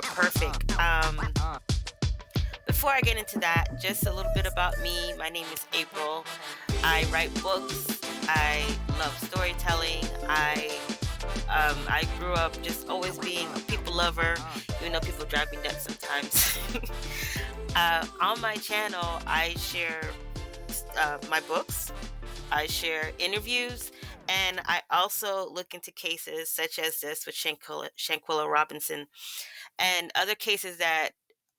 perfect. Before I get into that, just a little bit about me. My name is April. I write books. I love storytelling. I grew up just always being a people lover, even though people drive me nuts sometimes. On my channel, I share my books. I share interviews, and I also look into cases such as this with Shanquella Robinson and other cases that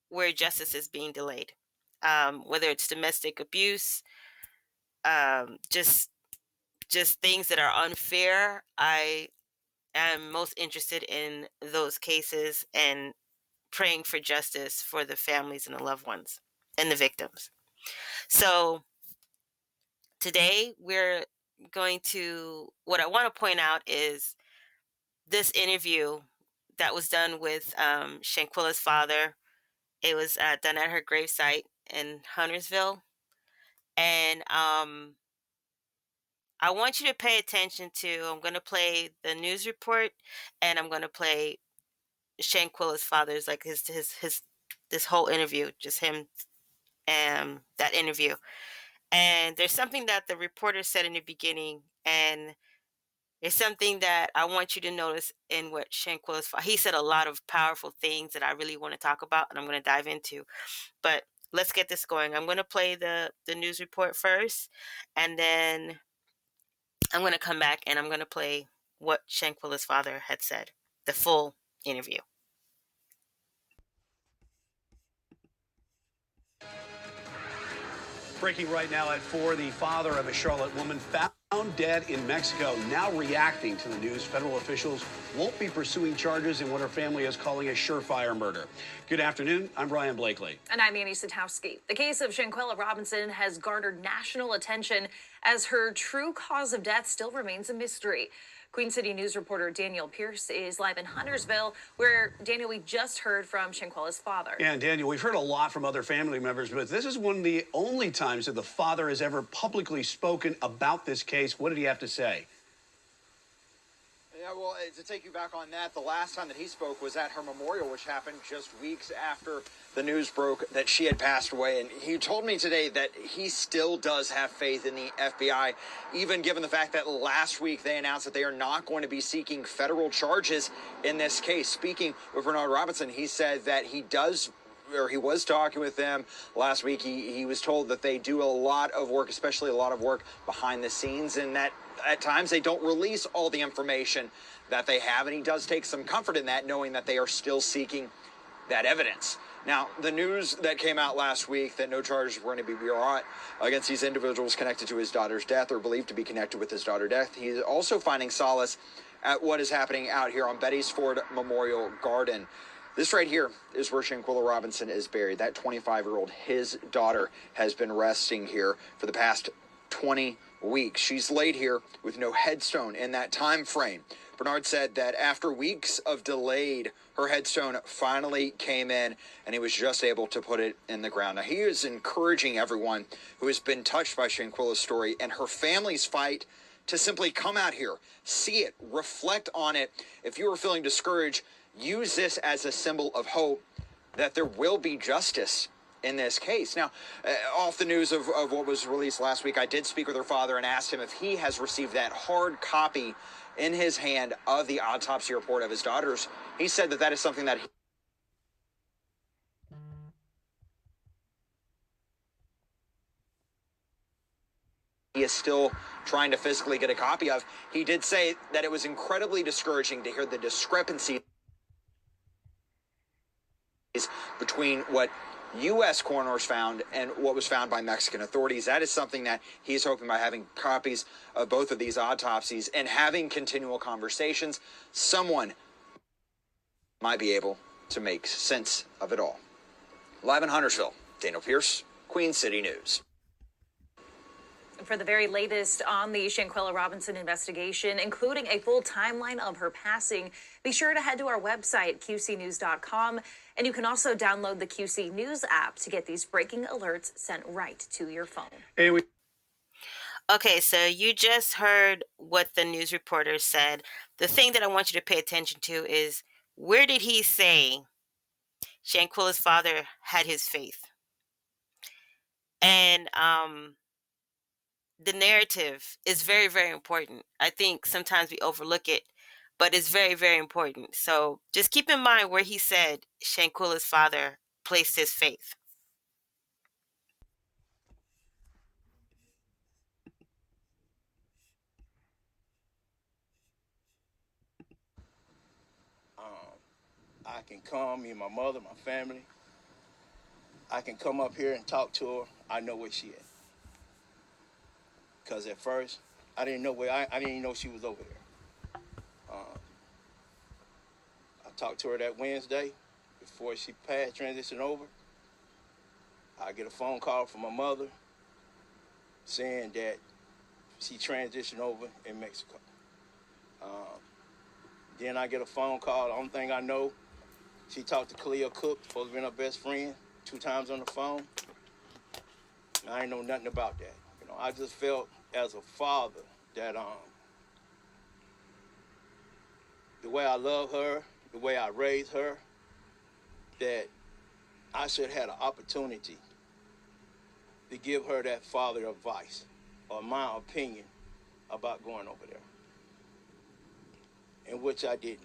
where justice is being delayed, whether it's domestic abuse, just things that are unfair. I am most interested in those cases and praying for justice for the families and the loved ones and the victims. So today we're going to, what I want to point out is this interview that was done with Shanquella's father. It was done at her gravesite in Huntersville. And I want you to pay attention to, I'm going to play the news report, and I'm going to play Shanquella's father's, like his this whole interview, just him and that interview. And there's something that the reporter said in the beginning, and it's something that I want you to notice in what Shanquella's father, he said a lot of powerful things that I really want to talk about, and I'm going to dive into. But let's get this going. I'm going to play the news report first, and then I'm going to come back and I'm going to play what Shanquella's father had said, the full interview. Breaking right now at 4, the father of a Charlotte woman found dead in Mexico, now reacting to the news. Federal officials won't be pursuing charges in what her family is calling a surefire murder. Good afternoon. I'm Brian Blakely. And I'm Annie Satowski. The case of Shanquella Robinson has garnered national attention as her true cause of death still remains a mystery. Queen City News reporter Daniel Pierce is live in Huntersville, where, Daniel, we just heard from Shanquella's father. Yeah, and Daniel, we've heard a lot from other family members, but this is one of the only times that the father has ever publicly spoken about this case. What did he have to say? Yeah, well, to take you back on that, the last time that he spoke was at her memorial, which happened just weeks after the news broke that she had passed away. And he told me today that he still does have faith in the FBI, even given the fact that last week they announced that they are not going to be seeking federal charges in this case. Speaking with Bernard Robinson, he said that he was talking with them last week. He was told that they do a lot of work, especially a lot of work behind the scenes, and that at times they don't release all the information that they have. And he does take some comfort in that, knowing that they are still seeking that evidence. Now, the news that came out last week that no charges were going to be brought against these individuals connected to his daughter's death or believed to be connected with his daughter's death, he is also finding solace at what is happening out here on Betty's Ford Memorial Garden. This right here is where Shanquella Robinson is buried. That 25-year-old, his daughter, has been resting here for the past 20 weeks. She's laid here with no headstone in that time frame. Bernard said that after weeks of delayed, her headstone finally came in, and he was just able to put it in the ground. Now, he is encouraging everyone who has been touched by Shanquella's story and her family's fight to simply come out here, see it, reflect on it. If you are feeling discouraged, use this as a symbol of hope that there will be justice in this case. Now, off the news of what was released last week, I did speak with her father and asked him if he has received that hard copy in his hand of the autopsy report of his daughters. He said that that is something that he is still trying to physically get a copy of. He did say that it was incredibly discouraging to hear the discrepancies between what U.S. coroners found and what was found by Mexican authorities. That is something that he's hoping, by having copies of both of these autopsies and having continual conversations, someone might be able to make sense of it all. Live in Huntersville, Daniel Pierce, Queen City News. For the very latest on the Shanquella Robinson investigation, including a full timeline of her passing, be sure to head to our website, qcnews.com, and you can also download the QC News app to get these breaking alerts sent right to your phone. Okay, so you just heard what the news reporter said. The thing that I want you to pay attention to is, where did he say Shanquella's father had his faith. And the narrative is very, very important. I think sometimes we overlook it, but it's very, very important. So just keep in mind where he said Shanquella's father placed his faith. I can come, me and my mother, my family. I can come up here and talk to her. I know where she at. Cause at first, I didn't know where I didn't even know she was over there. I talked to her that Wednesday before she passed, transitioned over. I get a phone call from my mother saying that she transitioned over in Mexico. Then I get a phone call. The only thing I know, she talked to Cleo Cook, supposed to be her best friend, 2 times on the phone. I ain't know nothing about that. You know, I just felt as a father that the way I love her, the way I raised her, that I should have had an opportunity to give her that father advice or my opinion about going over there. In which I didn't.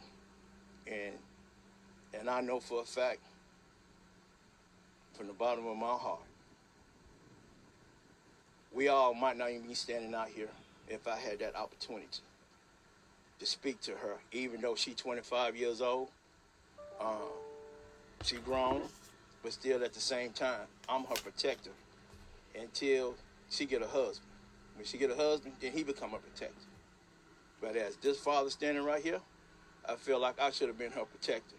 And I know for a fact, from the bottom of my heart, we all might not even be standing out here if I had that opportunity to speak to her, even though she's 25 years old. She grown, but still at the same time, I'm her protector until she get a husband. When she get a husband, then he become a protector. But as this father standing right here, I feel like I should have been her protector,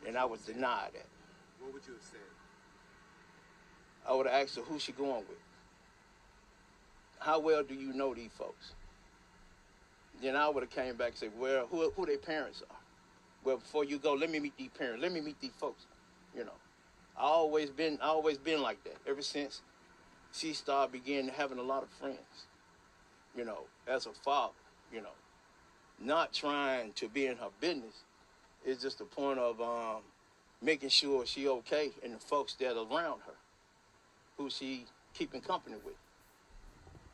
and I was denied that. What would you have said? I would have asked her who she going with. How well do you know these folks? Then I would have came back and said, well, who their parents are. Well, before you go, let me meet these parents. Let me meet these folks. You know, I always been like that ever since she started beginning having a lot of friends. You know, as a father, you know, not trying to be in her business. It's just the point of making sure she okay and the folks that are around her, who she keeping company with.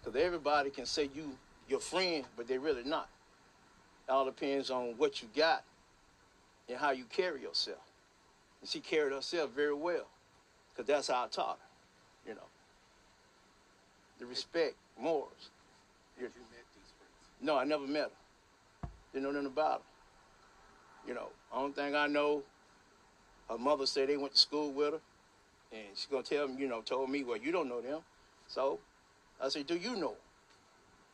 Because everybody can say you your friend, but they're really not. It all depends on what you got and how you carry yourself. And she carried herself very well, because that's how I taught her, you know. The respect, morals. Had you met these friends? No, I never met her. Didn't know nothing about her. You know, only thing I know, her mother said they went to school with her, and she's gonna tell me, you know, told me, well, you don't know them. So I said, do you know them?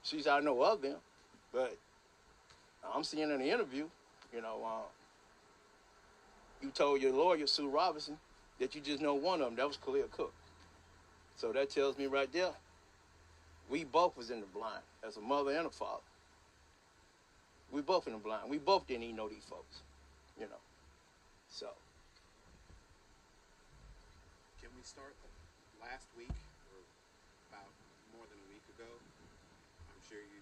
She said, I know of them, but I'm seeing in the interview, you know, you told your lawyer, Sue Robinson, that you just know one of them. That was Cleo Cook. So that tells me right there, we both was in the blind as a mother and a father. We both in the blind. We both didn't even know these folks, you know. So. Can we start last week, or about more than a week ago? I'm sure you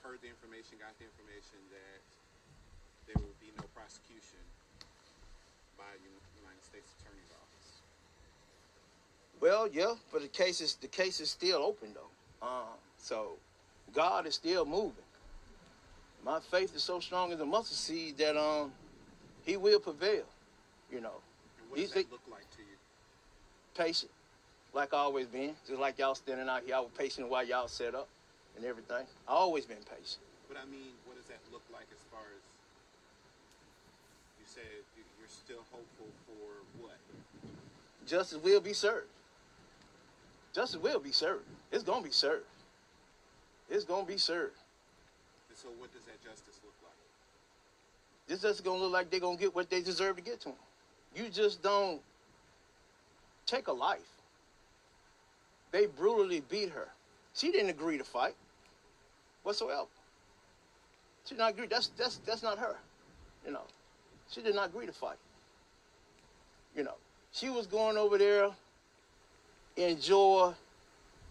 heard the information, got the information that there would be no prosecution by the United States Attorney's Office. Well, yeah, but the case is still open though. So God is still moving. My faith is so strong as a mustard seed that He will prevail. You know. And what does that look like to you? Patient, like I always been. Just like y'all standing out here, I was patient while y'all set up and everything. I always been patient. But I mean, what does that look like as far as, you said you're still hopeful for what? Justice will be served. Justice will be served. It's gonna be served. It's gonna be served. And so what does that justice look like? This just gonna look like they're gonna get what they deserve to get to them. You just don't take a life. They brutally beat her. She didn't agree to fight whatsoever. She did not agree. That's not her. You know, she did not agree to fight. You know, she was going over there, enjoy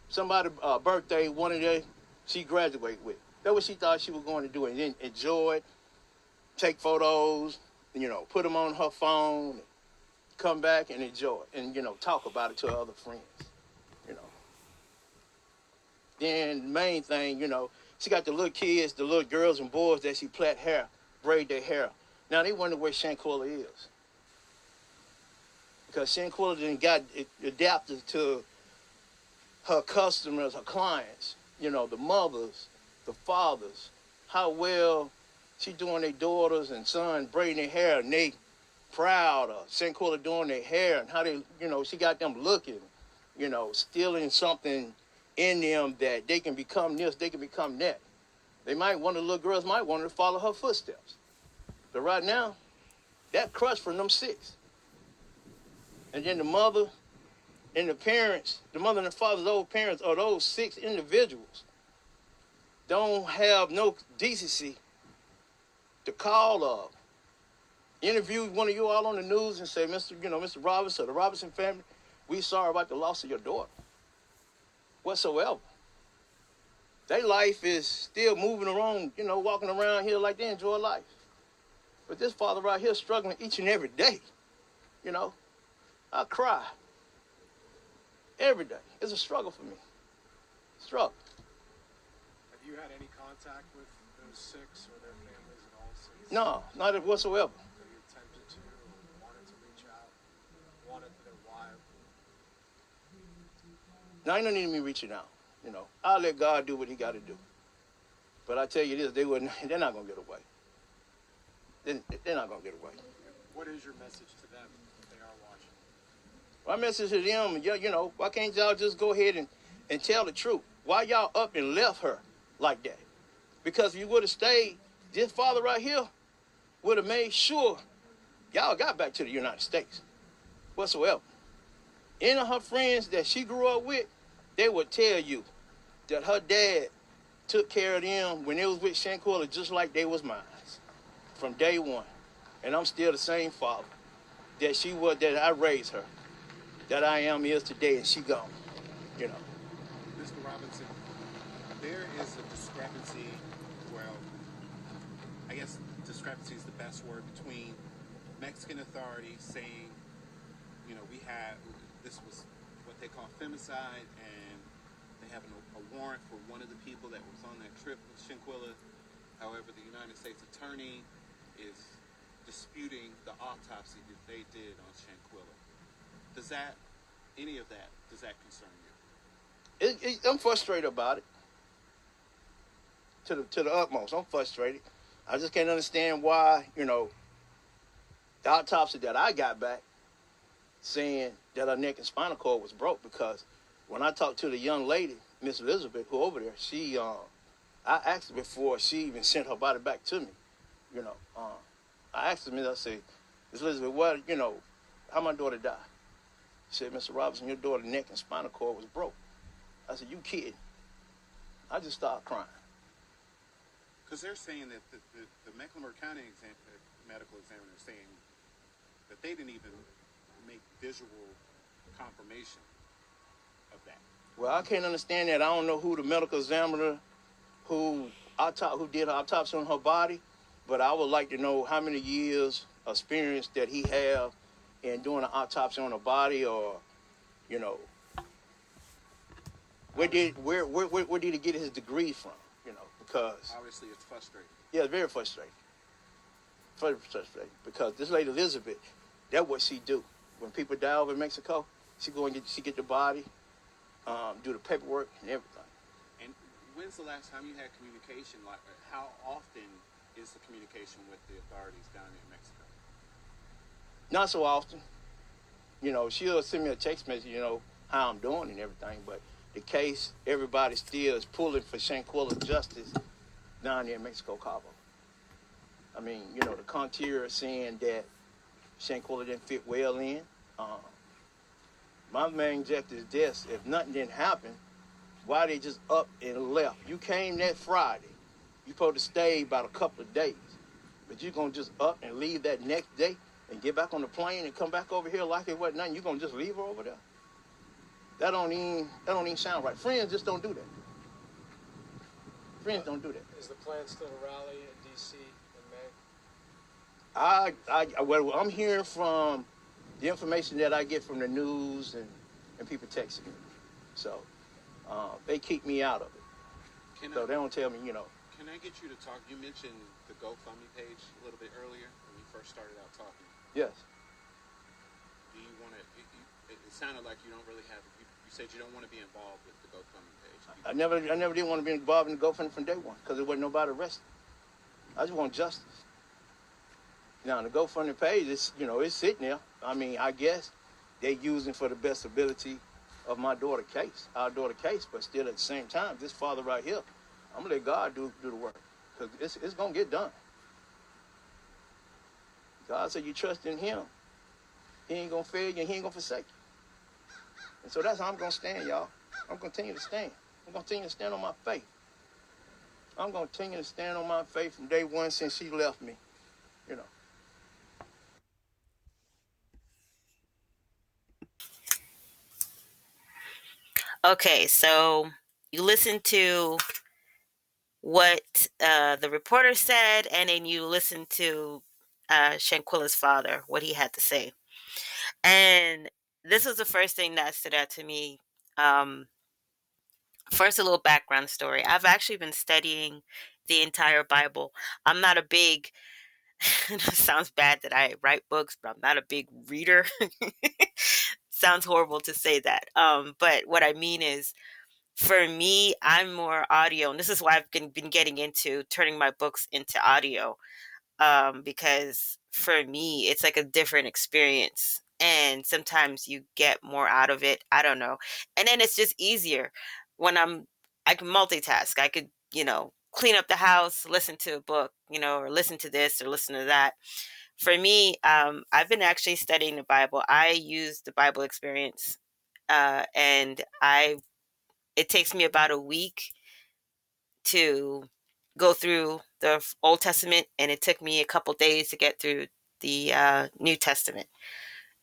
somebody's birthday, one of the she graduated with. That's what she thought she was going to do, and then enjoy it, take photos, put them on her phone, come back and enjoy it, and, talk about it to her other friends, you know. Then the main thing, she got the little kids, the little girls and boys that she plait hair, braid their hair. Now they wonder where Shanquella is. Because Shanquella didn't got adapted to her customers, her clients, the mothers, the fathers, how well she doing their daughters and sons braiding their hair, and they proud of Shanquella doing their hair, and how they, she got them looking, stealing something in them that they can become this, they can become that. One of the little girls might want to follow her footsteps. But right now, that crushed from them 6. And then the mother and the parents, the mother and the father's old parents of those 6 individuals don't have no decency to call up, interview one of you all on the news and say, Mr. Robinson or the Robinson family, we sorry about the loss of your daughter. Whatsoever. Their life is still moving around, walking around here like they enjoy life. But this father right here struggling each and every day, I cry. Every day. It's a struggle for me. Struggle. Have you had any contact with those 6 or their families at all since? No, not whatsoever. So you attempted to, or wanted to reach out, wanted their wife? Now, ain't no need of me reaching out. I'll let God do what he got to do. But I tell you this, they're not going to get away. They're not going to get away. What is your message to them if they are watching? My message to them, why can't y'all just go ahead and tell the truth? Why y'all up and left her like that? Because if you would have stayed, this father right here would have made sure y'all got back to the United States whatsoever. Any of her friends that she grew up with, they would tell you that her dad took care of them when they was with Shanquella just like they was mine from day one. And I'm still the same father that I raised her, that I am is today, and she gone, Mr. Robinson, there is a discrepancy, well, I guess discrepancy is the best word, between Mexican authorities saying, this was what they call femicide, and they have a warrant for one of the people that was on that trip with Shanquella. However, the United States attorney is disputing the autopsy that they did on Shanquella. Does that concern you? I'm frustrated about it. To the utmost, I'm frustrated. I just can't understand why, the autopsy that I got back saying that her neck and spinal cord was broke, because when I talked to the young lady, Miss Elizabeth, who over there, I asked her before she even sent her body back to me, I asked her, I said, Miss Elizabeth, how my daughter died? She said, Mr. Robinson, your daughter's neck and spinal cord was broke. I said, you kidding? I just started crying. Because they're saying that the Mecklenburg County medical examiner is saying that they didn't even make visual confirmation of that. Well, I can't understand that. I don't know who the medical examiner who did an autopsy on her body, but I would like to know how many years experience that he have in doing an autopsy on her body, or, where did he get his degree from? Because obviously it's frustrating. Yeah, it's very frustrating. Very frustrating, because this lady Elizabeth, that's what she do. When people die over in Mexico, she get the body, do the paperwork and everything. And when's the last time you had communication? Like, how often is the communication with the authorities down in Mexico? Not so often. She'll send me a text message, how I'm doing and everything, but the case, everybody still is pulling for Shanquella justice down there in Mexico, Cabo. I mean, the Contier is saying that Shanquella didn't fit well in. My main objective is this: if nothing didn't happen, why they just up and left? You came that Friday. You supposed to stay about a couple of days, but you're gonna just up and leave that next day and get back on the plane and come back over here like it wasn't nothing. You're gonna just leave her over there? That don't even sound right. Friends just don't do that. Friends don't do that. Is the plan still to rally in D.C. in May? What I'm hearing from the information that I get from the news and people texting me. So they keep me out of it. Can So I they don't tell me, can I get you to talk? You mentioned the GoFundMe page a little bit earlier when we first started out talking. yes. Do you want to? It sounded like you don't really have. You said you don't want to be involved with the GoFundMe page. I never did want to be involved in the GoFundMe from day one because there wasn't nobody arrested. I just want justice. Now the GoFundMe page is, it's sitting there. I mean, I guess they're using for the best ability of my daughter case, our daughter case, but still at the same time, this father right here, I'm gonna let God do the work because it's gonna get done. God said you trust in Him, He ain't gonna fail you and He ain't gonna forsake you. And so that's how I'm gonna stand, y'all. I'm gonna continue to stand. I'm gonna continue to stand on my faith. I'm gonna continue to stand on my faith from day one since she left me. You know. Okay, so you listen to what the reporter said, and then you listen to Shanquella's father, what he had to say. And this was the first thing that stood out to me. Um, First, a little background story. I've actually been studying the entire Bible. I'm not a big, it sounds bad that I write books, but I'm not a big reader. Sounds horrible to say that. But what I mean is, for me, I'm more audio. And this is why I've been getting into turning my books into audio. Because for me, it's like a different experience. And sometimes you get more out of it. I don't know. And then it's just easier when I can multitask. I could, clean up the house, listen to a book, or listen to this or listen to that. For me, I've been actually studying the Bible. I use the Bible experience, and it takes me about a week to go through the Old Testament, and it took me a couple days to get through the New Testament.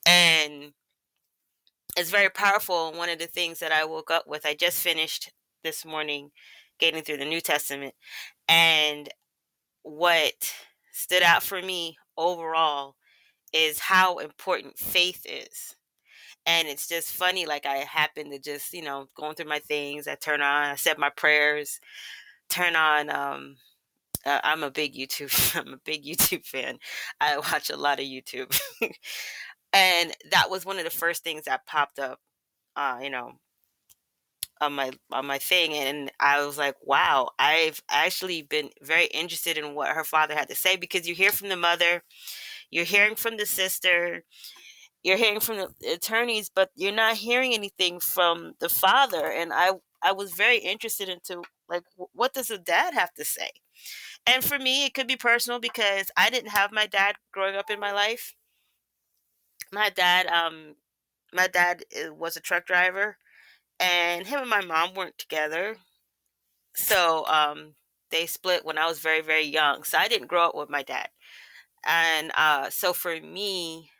And it's very powerful. And one of the things that I woke up with, I just finished this morning getting through the New Testament. And what stood out for me overall is how important faith is. And it's just funny, like I happen to just, going through my things, I said my prayers, turn on I'm a big YouTube. I'm a big YouTube fan. I watch a lot of YouTube, and that was one of the first things that popped up, uh, you know, on my thing, and I was like, wow, I've actually been very interested in what her father had to say because you hear from the mother, you're hearing from the sister, you're hearing from the attorneys, but you're not hearing anything from the father, and I was very interested into like what does the dad have to say. And for me, it could be personal because I didn't have my dad growing up in my life. My dad, was a truck driver, and him and my mom weren't together. So they split when I was very, very young. So I didn't grow up with my dad. And so for me,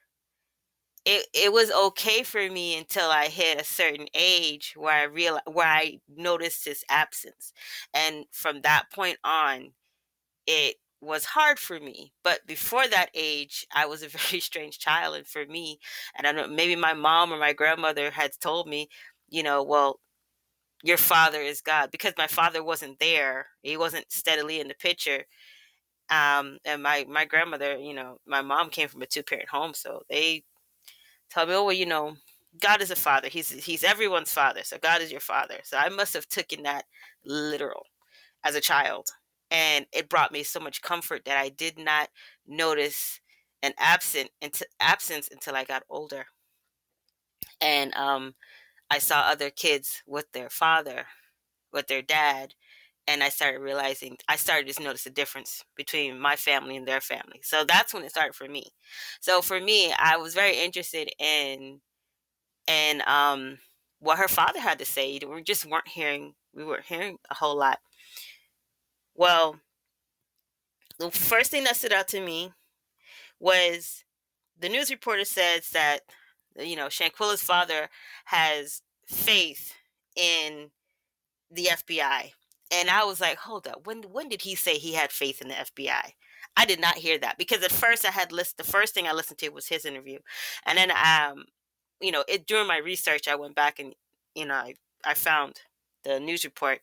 it was okay for me until I hit a certain age where I noticed his absence. And from that point on, it was hard for me. But before that age, I was a very strange child. And for me, and I don't know, maybe my mom or my grandmother had told me, well, your father is God, because my father wasn't there. He wasn't steadily in the picture. And my grandmother, my mom came from a two-parent home. So they tell me, oh, well, God is a father. He's everyone's father. So God is your father. So I must have taken that literal as a child. And it brought me so much comfort that I did not notice an absence until I got older. And I saw other kids with their father, with their dad, and I started to notice a difference between my family and their family. So that's when it started for me. So for me, I was very interested in what her father had to say. We weren't hearing a whole lot. Well, the first thing that stood out to me was the news reporter says that Shanquella's father has faith in the FBI. And I was like, hold up, when did he say he had faith in the FBI? I did not hear that because at first I had listened. The first thing I listened to was his interview, and then during my research I went back and I found the news report,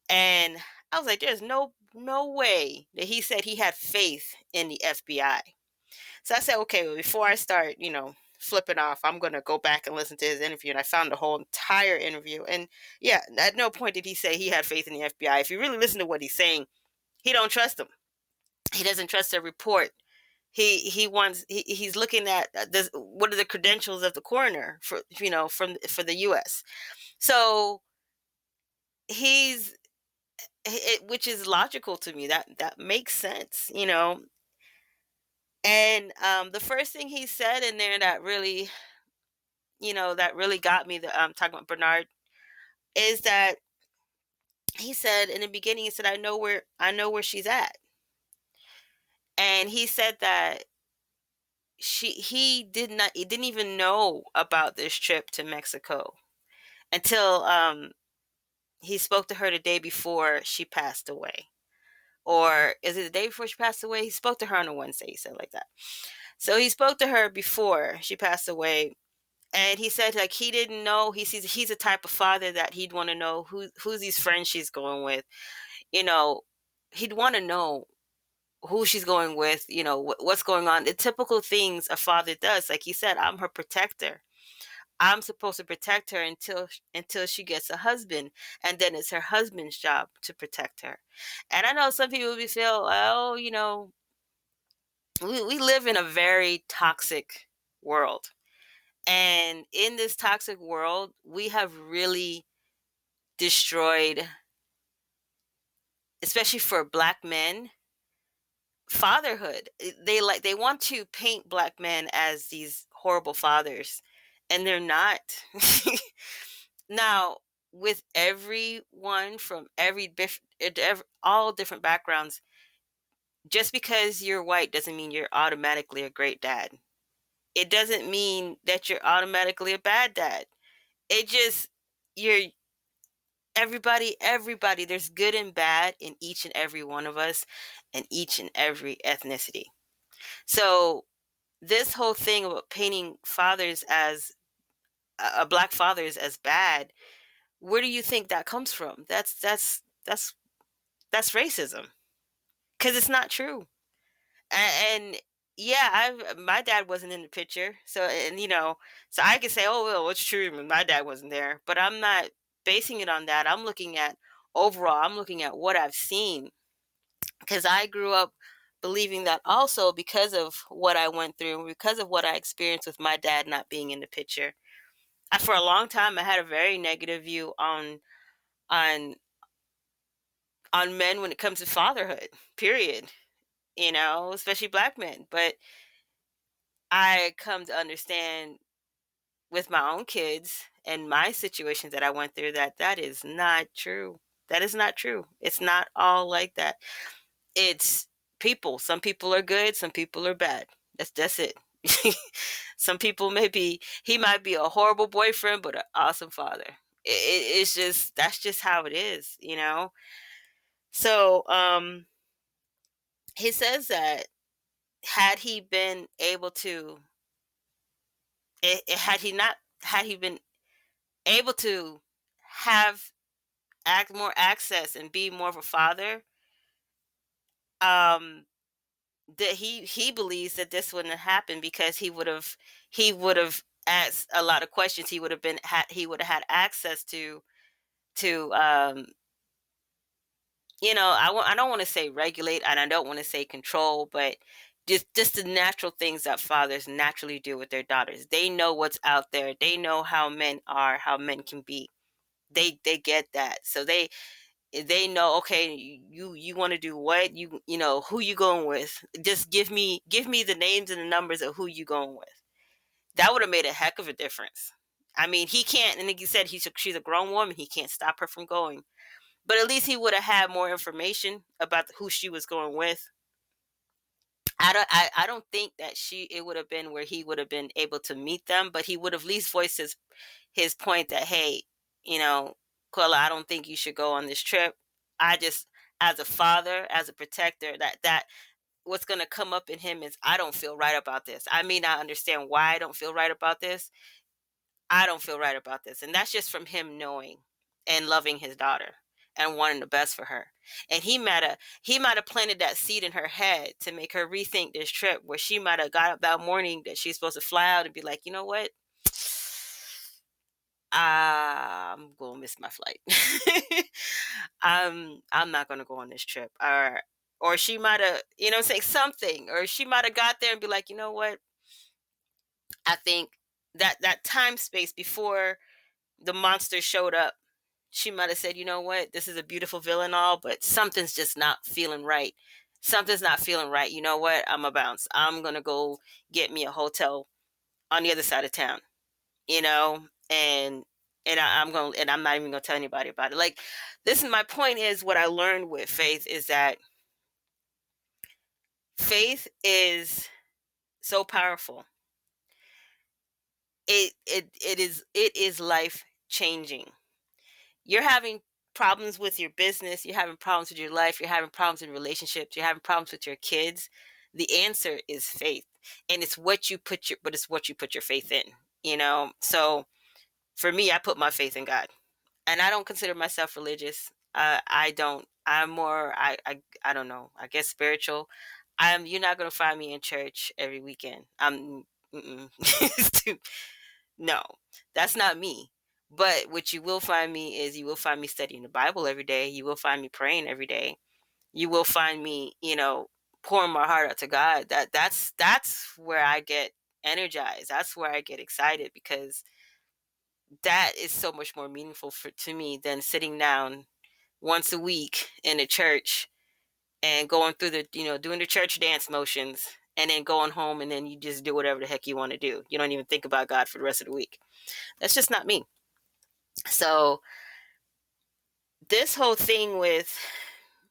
and I was like, "There's no way that he said he had faith in the FBI." So I said, "Okay, well, before I start, flipping off, I'm gonna go back and listen to his interview." And I found the whole entire interview, and yeah, at no point did he say he had faith in the FBI. If you really listen to what he's saying, he don't trust them. He doesn't trust their report. He's looking at this, what are the credentials of the coroner for the U.S. So he's which is logical to me. That makes sense. And the first thing he said in there that really got me, the talking about Bernard, is that he said in the beginning, he said, I know where she's at. And he said that he didn't even know about this trip to Mexico until he spoke to her the day before she passed away. Or is it the day before she passed away? He spoke to her on a Wednesday, he said, like that. So he spoke to her before she passed away, and he said, like, he didn't know. He's a type of father that he'd want to know who's these friends she's going with. You know, he'd want to know who she's going with. What's going on. The typical things a father does. Like he said, I'm her protector. I'm supposed to protect her until she gets a husband, and then it's her husband's job to protect her. And I know some people will feel, oh, we live in a very toxic world. And in this toxic world, we have really destroyed, especially for black men, fatherhood. They want to paint black men as these horrible fathers, and they're not. Now, with everyone from all different backgrounds, just because you're white doesn't mean you're automatically a great dad. It doesn't mean that you're automatically a bad dad. It just you're everybody, there's good and bad in each and every one of us and each and every ethnicity. So this whole thing about painting fathers as black fathers as bad, where do you think that comes from? That's racism, because it's not true. And yeah, my dad wasn't in the picture, so I could say, oh well, it's true, my dad wasn't there, but I'm not basing it on that. I'm looking at overall. I'm looking at what I've seen, because I grew up believing that also, because of what I went through, because of what I experienced with my dad not being in the picture. For a long time, I had a very negative view on on men when it comes to fatherhood. Period. Especially black men. But I come to understand with my own kids and my situations that I went through that is not true. That is not true. It's not all like that. It's people. Some people are good, some people are bad. That's it. Some people he might be a horrible boyfriend, but an awesome father. It's just that's just how it is. So he says that had he been able to, had he been able to have act more access and be more of a father, um that he believes that this wouldn't have happened, because he would have asked a lot of questions. He would have had access to I don't want to say regulate, and I don't want to say control, but just the natural things that fathers naturally do with their daughters. They know what's out there. They know how men are, how men can be. They get that. So they know, okay, you want to do what, who you going with. Just give me the names and the numbers of who you going with. That would have made a heck of a difference. I mean, he can't, and like you said, she's a grown woman. He can't stop her from going, but at least he would have had more information about who she was going with. I don't think that it would have been where he would have been able to meet them, but he would have at least voiced his point that, hey, you know, Quella, I don't think you should go on this trip. I just, as a father, as a protector, what's going to come up in him is, I don't feel right about this. I may not understand why I don't feel right about this. I don't feel right about this. And that's just from him knowing and loving his daughter and wanting the best for her. And he might have planted that seed in her head to make her rethink this trip, where she might have got up that morning that she's supposed to fly out and be like, you know what? I'm gonna miss my flight. I'm not gonna go on this trip. Or she might have, say something, or she might have got there and be like, you know what? I think that time space before the monster showed up, she might have said, you know what, this is a beautiful villain, all, but something's just not feeling right. Something's not feeling right. You know what? I'm a bounce. I'm gonna go get me a hotel on the other side of town. You know, and I'm not even gonna tell anybody about it. Like, this is my point. Is what I learned with faith is that faith is so powerful. It is life changing. You're having problems with your business, you're having problems with your life, you're having problems in relationships, you're having problems with your kids. The answer is faith. And it's what you put your faith in, So for me, I put my faith in God. And I don't consider myself religious. I don't. I'm more. I don't know. I guess spiritual. You're not gonna find me in church every weekend. It's no, that's not me. But what you will find me is, you will find me studying the Bible every day. You will find me praying every day. You will find me, pouring my heart out to God. That's where I get energized. That's where I get excited, because that is so much more meaningful to me than sitting down once a week in a church and going through doing the church dance motions, and then going home, and then you just do whatever the heck you want to do. You don't even think about God for the rest of the week. That's just not me. So this whole thing with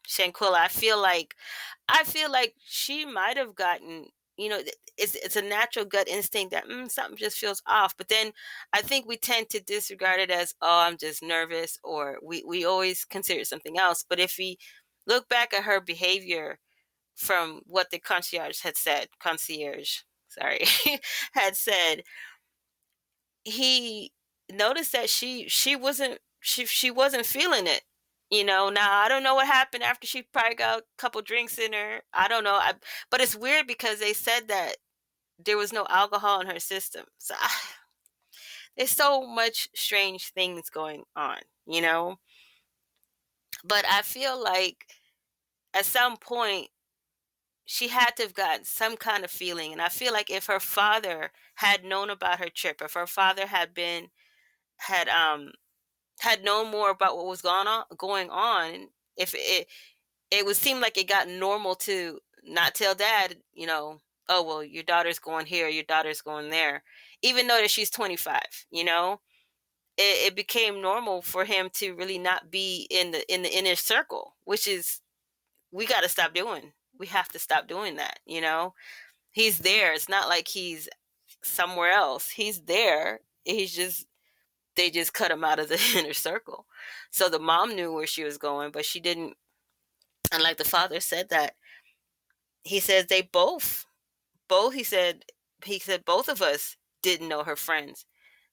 Shanquella, I feel like she might have gotten, it's a natural gut instinct that something just feels off. But then I think we tend to disregard it as, oh, I'm just nervous, or we always consider something else. But if we look back at her behavior from what the concierge, sorry, had said, he noticed that she wasn't feeling it. Now I don't know what happened after she probably got a couple drinks in her. I don't know. But it's weird because they said that there was no alcohol in her system. So there's so much strange things going on. But I feel like at some point she had to have gotten some kind of feeling. And I feel like if her father had known about her trip, if her father had had known more about what was going on, if it would seem like it got normal to not tell dad, oh, well, your daughter's going here, your daughter's going there, even though that she's 25. It became normal for him to really not be in the inner circle, which is, we got to stop doing. We have to stop doing that. He's there. It's not like he's somewhere else. He's there. They just cut him out of the inner circle. So the mom knew where she was going, but she didn't. And like the father said, that he says they both he said both of us didn't know her friends.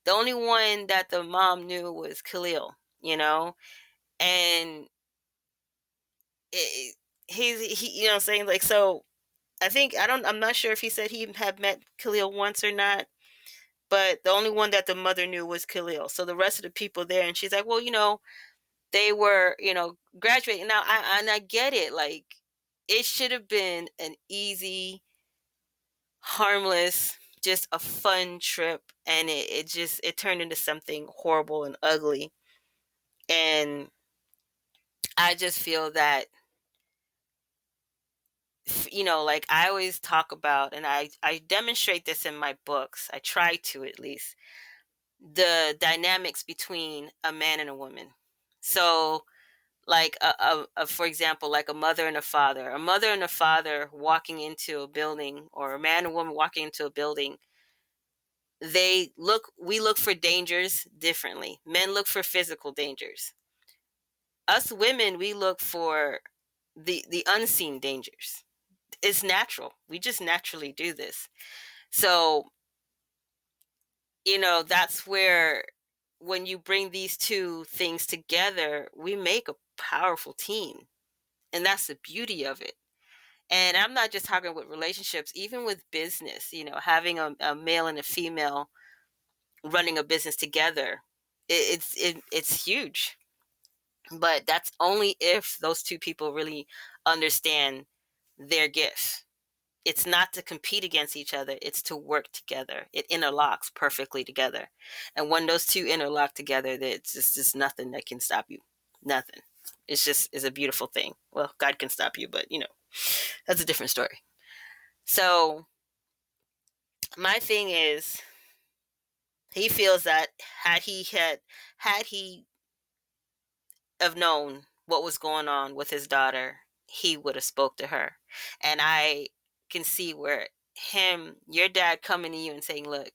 The only one that the mom knew was Khalil, and it, he what I'm saying, like, so I'm not sure if he said he had met Khalil once or not, but the only one that the mother knew was Khalil. So the rest of the people there, and she's like, well, they were, graduating. Now, I get it. Like, it should have been an easy, harmless, just a fun trip, and it turned into something horrible and ugly. And I just feel that, like I always talk about, and I demonstrate this in my books. I try to, at least, the dynamics between a man and a woman. So, like, for example, like a mother and a father walking into a building, or a man and woman walking into a building, we look for dangers differently. Men look for physical dangers. Us women, we look for the unseen dangers. it's natural. We just naturally do this. So, that's where when you bring these two things together, we make a powerful team. And that's the beauty of it. And I'm not just talking with relationships, even with business, having a male and a female running a business together. It's huge. But that's only if those two people really understand their gifts. It's not to compete against each other, it's to work together. It interlocks perfectly together. And when those two interlock together, it's just nothing that can stop you. Nothing. It's a beautiful thing. Well, God can stop you, but that's a different story. So my thing is, he feels that had he have known what was going on with his daughter, he would have spoke to her. And I can see where your dad coming to you and saying, look,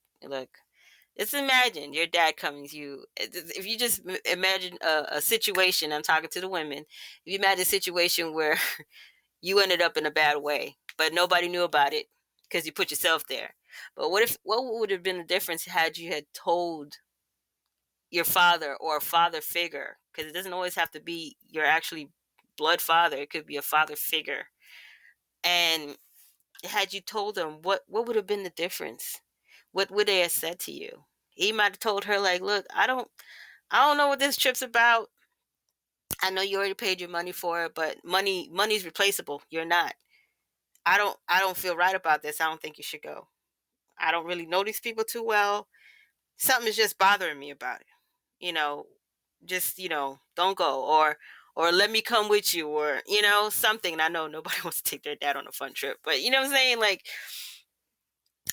just imagine your dad coming to you. If you just imagine a situation, I'm talking to the women, if you imagine a situation where you ended up in a bad way, but nobody knew about it because you put yourself there. But what would have been the difference had you had told your father or a father figure? Because it doesn't always have to be your actually blood father. It could be a father figure. And had you told them, what would have been the difference? What would they have said to you? He might have told her, like, look, I don't know what this trip's about. I know you already paid your money for it, but money's replaceable. You're not. I don't feel right about this. I don't think you should go. I don't really know these people too well. Something is just bothering me about it. You know, just, don't go, or let me come with you, or, something. And I know nobody wants to take their dad on a fun trip, but you know what I'm saying? Like,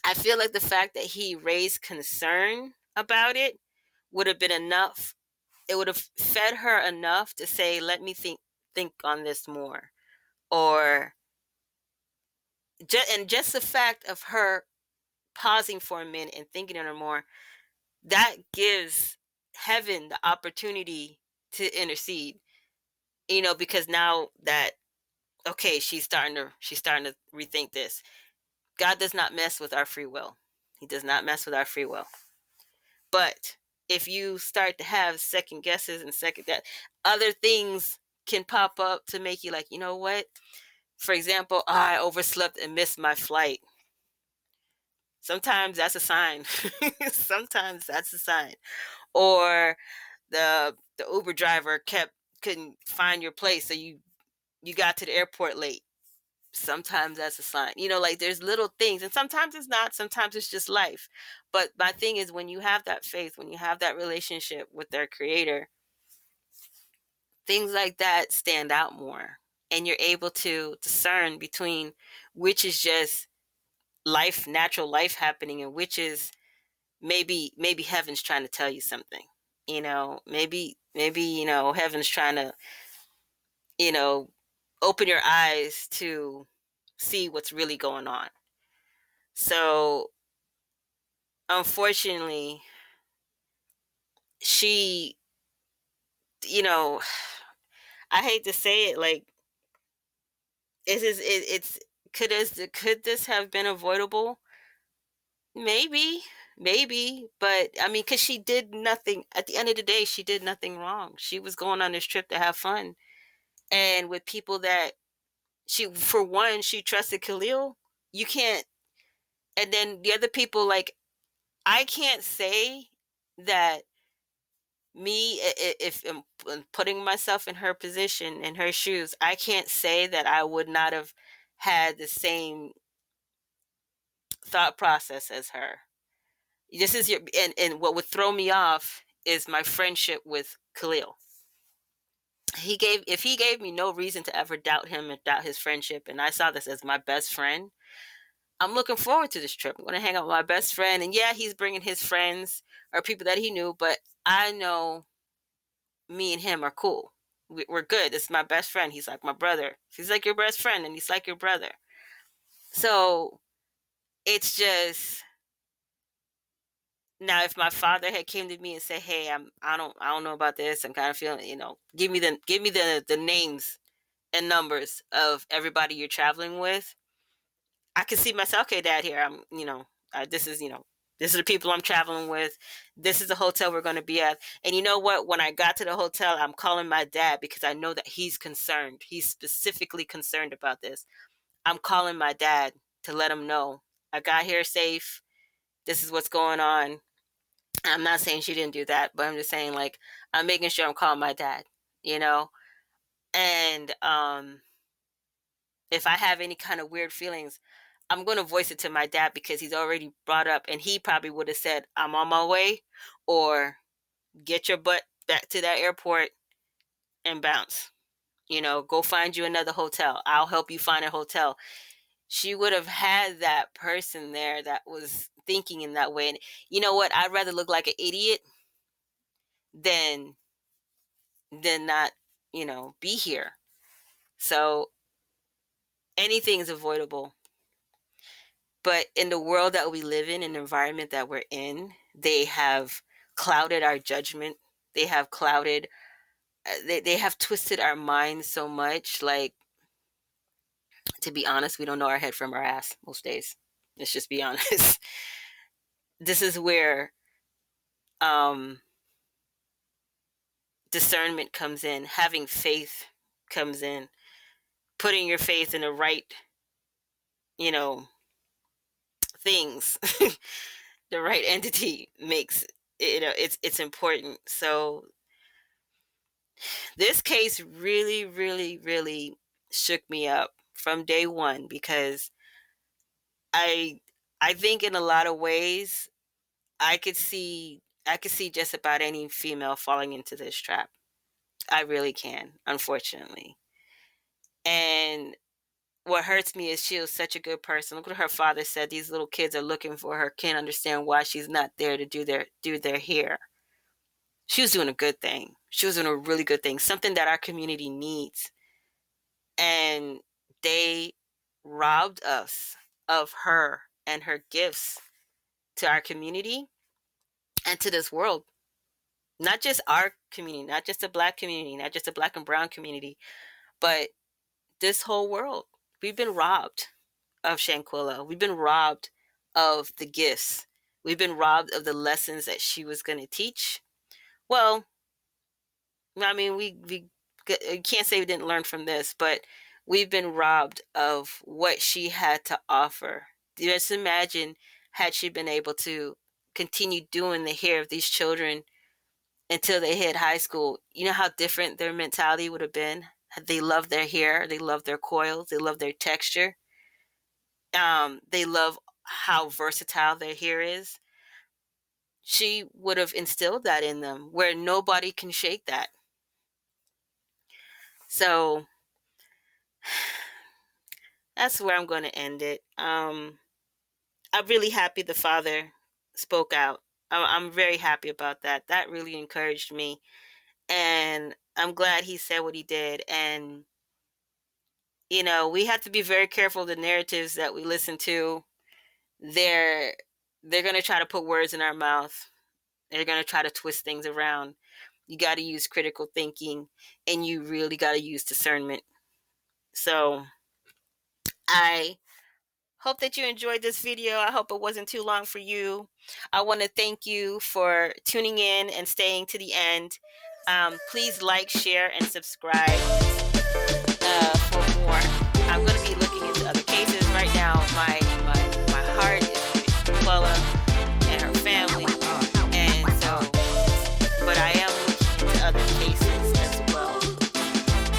I feel like the fact that he raised concern about it would have been enough. It would have fed her enough to say, let me think on this more. Or just the fact of her pausing for a minute and thinking on her more, that gives heaven the opportunity to intercede. Because now that, okay, she's starting to rethink this. God does not mess with our free will. He does not mess with our free will. But if you start to have second guesses and that other things can pop up to make you like, you know what? For example, I overslept and missed my flight. Sometimes that's a sign. Sometimes that's a sign. Or the Uber driver couldn't find your place, so you got to the airport late. Sometimes that's a sign. Like, there's little things, and sometimes it's not. Sometimes it's just life. But my thing is, when you have that faith, when you have that relationship with their creator, things like that stand out more, and you're able to discern between which is just life, natural life happening, and which is maybe heaven's trying to tell you something. Maybe heaven's trying to you know open your eyes to see what's really going on. So, unfortunately, she, you know, I hate to say it, like, it's could this have been avoidable? Maybe, but I mean, because she did nothing. At the end of the day, she did nothing wrong. She was going on this trip to have fun, and with people that for one, she trusted Khalil. You can't, and then the other people, like, I can't say that if I'm putting myself in her position, in her shoes, I can't say that I would not have had the same thought process as her. This is your and what would throw me off is my friendship with Khalil. If he gave me no reason to ever doubt him and doubt his friendship, and I saw this as my best friend, I'm looking forward to this trip. I'm going to hang out with my best friend, and yeah, he's bringing his friends or people that he knew, but I know me and him are cool. We're good. This is my best friend. He's like my brother. He's like your best friend, and he's like your brother. So it's just, now if my father had came to me and said, "Hey, I don't know about this. I'm kind of feeling, give me the names and numbers of everybody you're traveling with." I can see myself, okay, Dad, here, this is, this are the people I'm traveling with. This is the hotel we're going to be at. And you know what? When I got to the hotel, I'm calling my dad because I know that he's concerned. He's specifically concerned about this. I'm calling my dad to let him know I got here safe. This is what's going on. I'm not saying she didn't do that, but I'm just saying, like, I'm making sure I'm calling my dad, you know? And if I have any kind of weird feelings, I'm going to voice it to my dad because he's already brought up, and he probably would have said, I'm on my way, or get your butt back to that airport and bounce. Go find you another hotel. I'll help you find a hotel. She would have had that person there that was thinking in that way. And you know what? I'd rather look like an idiot than not, be here. So anything is avoidable. But in the world that we live in, an environment that we're in, they have clouded our judgment. They have clouded, they have twisted our minds so much. Like, to be honest, we don't know our head from our ass most days. Let's just be honest. This is where discernment comes in, having faith comes in, putting your faith in the right, things, the right entity makes, it's important. So this case really, really, really shook me up from day one because I think in a lot of ways I could see just about any female falling into this trap. I really can, unfortunately. And what hurts me is she was such a good person. Look what her father said. These little kids are looking for her. Can't understand why she's not there to do their hair. She was doing a good thing. She was doing a really good thing. Something that our community needs. And they robbed us of her and her gifts to our community and to this world. Not just our community, not just the Black community, not just the Black and brown community, but this whole world. We've been robbed of Shanquella. We've been robbed of the gifts. We've been robbed of the lessons that she was going to teach. Well, I mean, we can't say we didn't learn from this, but we've been robbed of what she had to offer. Just imagine had she been able to continue doing the hair of these children until they hit high school. You know how different their mentality would have been? They love their hair. They love their coils. They love their texture. They love how versatile their hair is. She would have instilled that in them where nobody can shake that. So that's where I'm going to end it. I'm really happy the father spoke out. I'm very happy about that. That really encouraged me. And I'm glad he said what he did. And, we have to be very careful of the narratives that we listen to. They're going to try to put words in our mouth. They're going to try to twist things around. You got to use critical thinking, and you really got to use discernment. So I hope that you enjoyed this video. I hope it wasn't too long for you. I want to thank you for tuning in and staying to the end. Please like, share, and subscribe for more. I'm going to be looking into other cases right now. My heart is with Shanquella and her family, and so, but I am looking into other cases as well.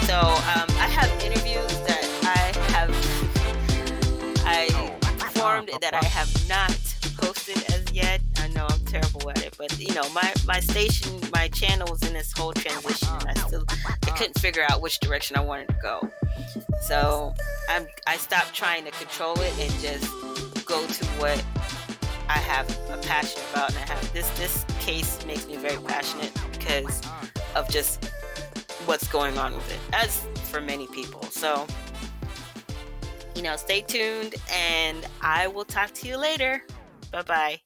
So I have interviews that I performed that I have not posted as yet. I know I'm terrible at it, but my station, my channel was in this whole transition, and I couldn't figure out which direction I wanted to go. So I stopped trying to control it and just go to what I have a passion about. And I have this case makes me very passionate because of just what's going on with it, as for many people. So stay tuned, and I will talk to you later. Bye-bye.